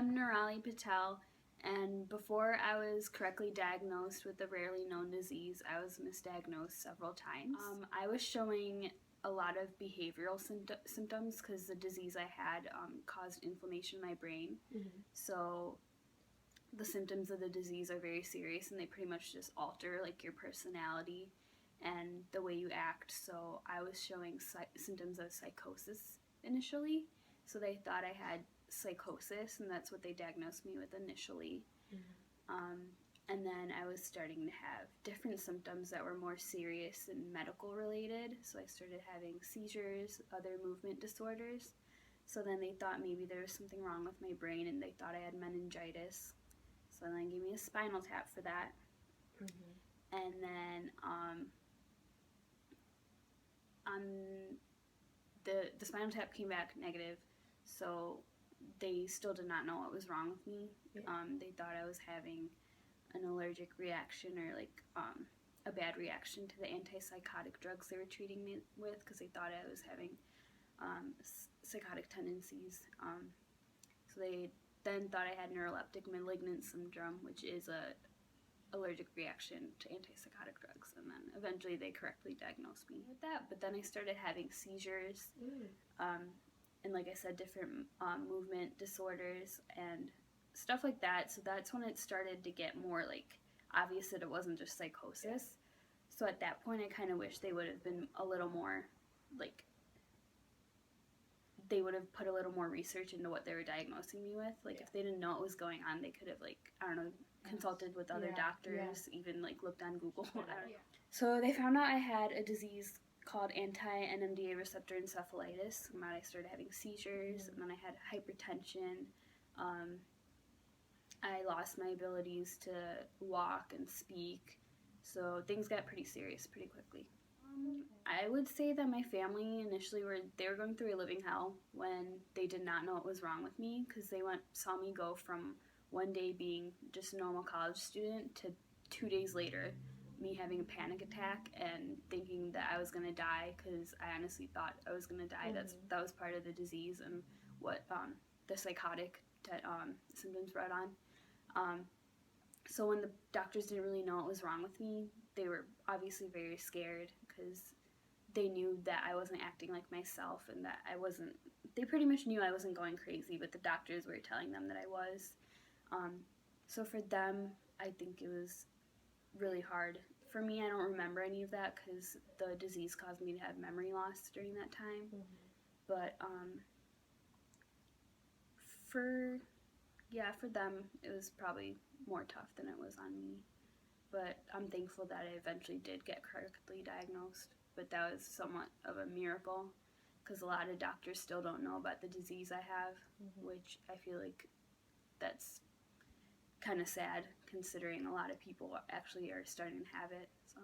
I'm Nirali Patel, and before I was correctly diagnosed with a rarely known disease, I was misdiagnosed several times. I was showing a lot of behavioral symptoms because the disease I had caused inflammation in my brain. So the symptoms of the disease are very serious, and they pretty much just alter like your personality and the way you act. So I was showing symptoms of psychosis initially. So they thought I had psychosis, and that's what they diagnosed me with initially. And then I was starting to have different symptoms that were more serious and medical related. So I started having seizures, other movement disorders. So then they thought maybe there was something wrong with my brain, and they thought I had meningitis. So then they gave me a spinal tap for that. And then the spinal tap came back negative, so they still did not know what was wrong with me. They thought I was having an allergic reaction or like a bad reaction to the antipsychotic drugs they were treating me with, because they thought I was having psychotic tendencies. So they then thought I had neuroleptic malignant syndrome, which is a allergic reaction to antipsychotic drugs, and then eventually they correctly diagnosed me with that. But then I started having seizures, and like I said, different movement disorders and stuff like that. So that's when it started to get more like obvious that it wasn't just psychosis. So at that point, I kind of wish they would have been a little more like, they would have put a little more research into what they were diagnosing me with. Like if they didn't know what was going on, they could have, like, I don't know, consulted with other doctors, even like looked on Google. I don't know. So they found out I had a disease called anti-NMDA receptor encephalitis, and then I started having seizures, and then I had hypertension. I lost my abilities to walk and speak, so things got pretty serious pretty quickly. I would say that my family initially were going through a living hell when they did not know what was wrong with me, because they saw me go from one day being just a normal college student to 2 days later me having a panic attack and thinking that I was gonna die, because I honestly thought I was gonna die. That was part of the disease and what the psychotic symptoms brought on. So when the doctors didn't really know what was wrong with me, they were obviously very scared, because they knew that I wasn't acting like myself, and that they pretty much knew I wasn't going crazy, but the doctors were telling them that I was. So for them, I think it was really hard. For me, I don't remember any of that because the disease caused me to have memory loss during that time. But for them, it was probably more tough than it was on me. But I'm thankful that I eventually did get correctly diagnosed. But that was somewhat of a miracle, because a lot of doctors still don't know about the disease I have, which I feel like that's kind of sad, considering a lot of people actually are starting to have it. So.